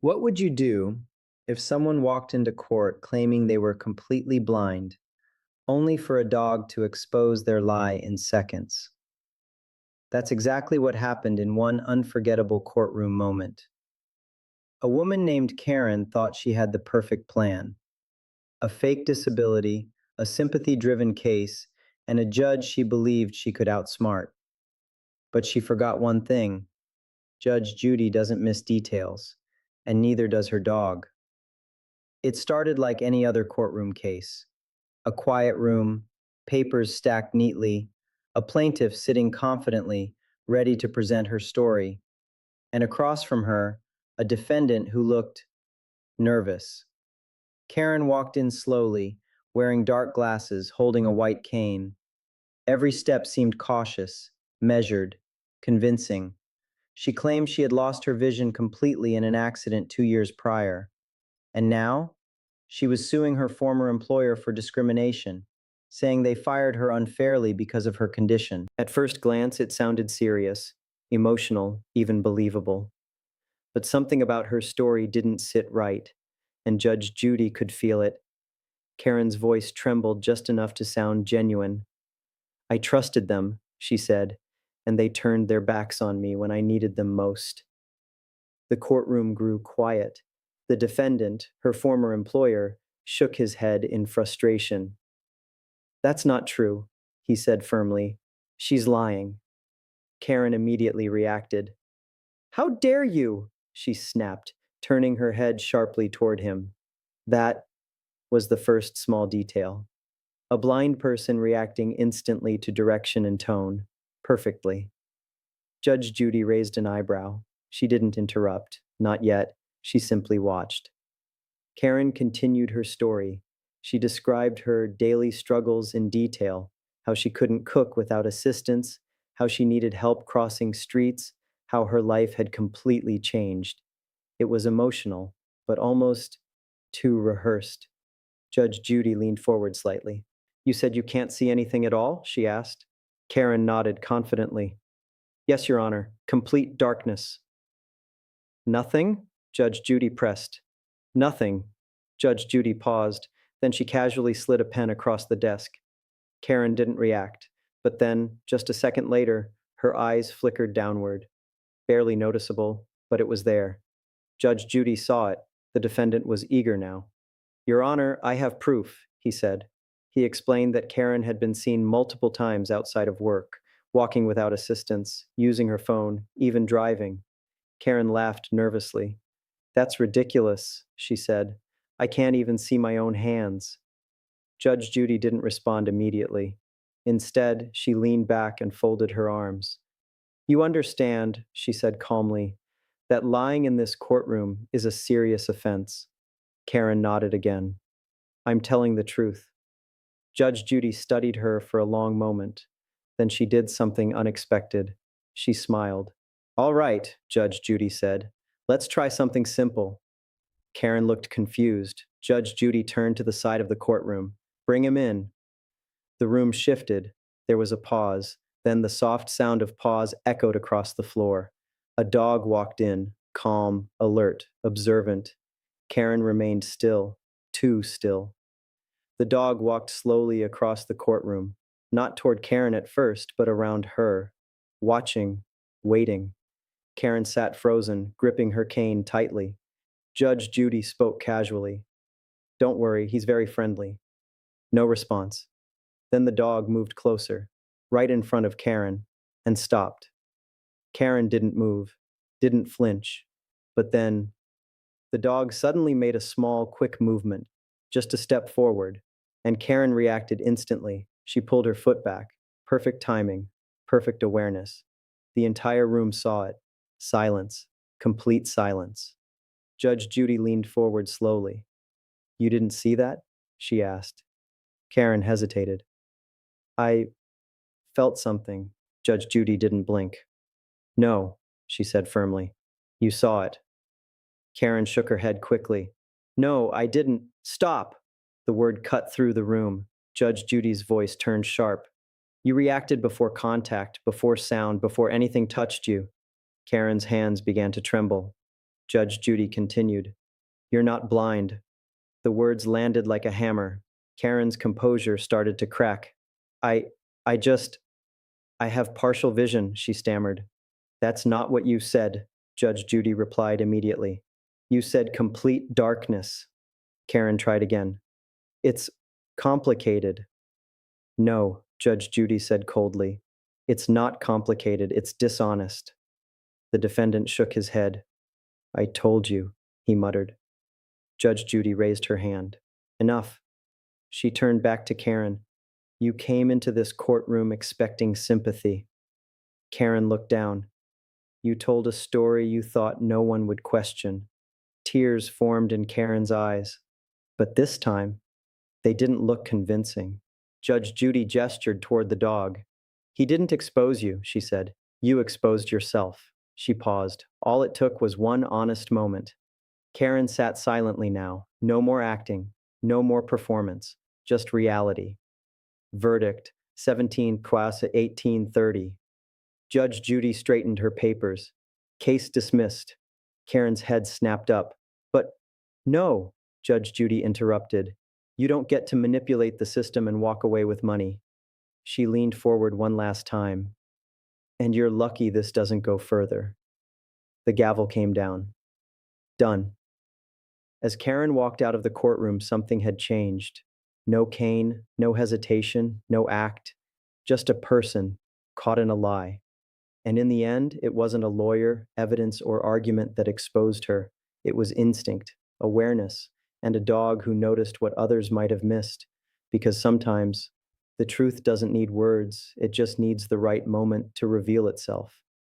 What would you do if someone walked into court claiming they were completely blind, only for a dog to expose their lie in seconds? That's exactly what happened in one unforgettable courtroom moment. A woman named Karen thought she had the perfect plan: a fake disability, a sympathy driven case, and a judge she believed she could outsmart. But she forgot one thing: Judge Judy doesn't miss details, and neither does her dog. It started like any other courtroom case: a quiet room, papers stacked neatly, a plaintiff sitting confidently, ready to present her story, and across from her, a defendant who looked nervous. Karen walked in slowly, wearing dark glasses, holding a white cane. Every step seemed cautious, measured, convincing. She claimed she had lost her vision completely in an accident 2 years prior. And now, she was suing her former employer for discrimination, saying they fired her unfairly because of her condition. At first glance, it sounded serious, emotional, even believable. But something about her story didn't sit right, and Judge Judy could feel it. Karen's voice trembled just enough to sound genuine. "I trusted them," she said, "and they turned their backs on me when I needed them most." The courtroom grew quiet. The defendant, her former employer, shook his head in frustration. "That's not true," he said firmly. "She's lying." Karen immediately reacted. "How dare you?" she snapped, turning her head sharply toward him. That was the first small detail. A blind person reacting instantly to direction and tone, perfectly. Judge Judy raised an eyebrow. She didn't interrupt, not yet. She simply watched. Karen continued her story. She described her daily struggles in detail: how she couldn't cook without assistance, how she needed help crossing streets, how her life had completely changed. It was emotional, but almost too rehearsed. Judge Judy leaned forward slightly. "You said you can't see anything at all?" she asked. Karen nodded confidently. "Yes, Your Honor, complete darkness." "Nothing?" Judge Judy pressed. "Nothing." Judge Judy paused, then she casually slid a pen across the desk. Karen didn't react, but then, just a second later, her eyes flickered downward. Barely noticeable, but it was there. Judge Judy saw it. The defendant was eager now. "Your Honor, I have proof," he said. He explained that Karen had been seen multiple times outside of work, walking without assistance, using her phone, even driving. Karen laughed nervously. "That's ridiculous," she said. "I can't even see my own hands." Judge Judy didn't respond immediately. Instead, she leaned back and folded her arms. "You understand," she said calmly, "that lying in this courtroom is a serious offense." Karen nodded again. "I'm telling the truth." Judge Judy studied her for a long moment. Then she did something unexpected. She smiled. "All right," Judge Judy said. "Let's try something simple." Karen looked confused. Judge Judy turned to the side of the courtroom. "Bring him in." The room shifted. There was a pause. Then the soft sound of pause echoed across the floor. A dog walked in, calm, alert, observant. Karen remained still, too still. The dog walked slowly across the courtroom, not toward Karen at first, but around her, watching, waiting. Karen sat frozen, gripping her cane tightly. Judge Judy spoke casually. "Don't worry, he's very friendly." No response. Then the dog moved closer, right in front of Karen, and stopped. Karen didn't move, didn't flinch. But then, the dog suddenly made a small, quick movement, just a step forward, and Karen reacted instantly. She pulled her foot back. Perfect timing, perfect awareness. The entire room saw it. Silence, complete silence. Judge Judy leaned forward slowly. "You didn't see that?" she asked. Karen hesitated. "I felt something." Judge Judy didn't blink. "No," she said firmly. "You saw it." Karen shook her head quickly. "No, I didn't. Stop!" The word cut through the room. Judge Judy's voice turned sharp. "You reacted before contact, before sound, before anything touched you." Karen's hands began to tremble. Judge Judy continued. You're not blind. The words landed like a hammer. Karen's composure started to crack. I, I just, I have partial vision, she stammered. That's not what you said, Judge Judy replied immediately. You said complete darkness. Karen tried again. It's complicated. No, Judge Judy said coldly. It's not complicated, it's dishonest. The defendant shook his head. I told you, he muttered. Judge Judy raised her hand. Enough. She turned back to Karen. You came into this courtroom expecting sympathy. Karen looked down. You told a story you thought no one would question. Tears formed in Karen's eyes. But this time, they didn't look convincing. Judge Judy gestured toward the dog. He didn't expose you, she said. You exposed yourself. She paused. All it took was one honest moment. Karen sat silently now. No more acting, no more performance, just reality. Verdict, 17 Quas 1830. Judge Judy straightened her papers. Case dismissed. Karen's head snapped up. But no, Judge Judy interrupted. You don't get to manipulate the system and walk away with money. She leaned forward one last time. And you're lucky this doesn't go further. The gavel came down. Done. As Karen walked out of the courtroom, something had changed. No cane, no hesitation, no act, just a person caught in a lie. And in the end, it wasn't a lawyer, evidence, or argument that exposed her. It was instinct, awareness, and a dog who noticed what others might have missed. Because sometimes the truth doesn't need words, it just needs the right moment to reveal itself.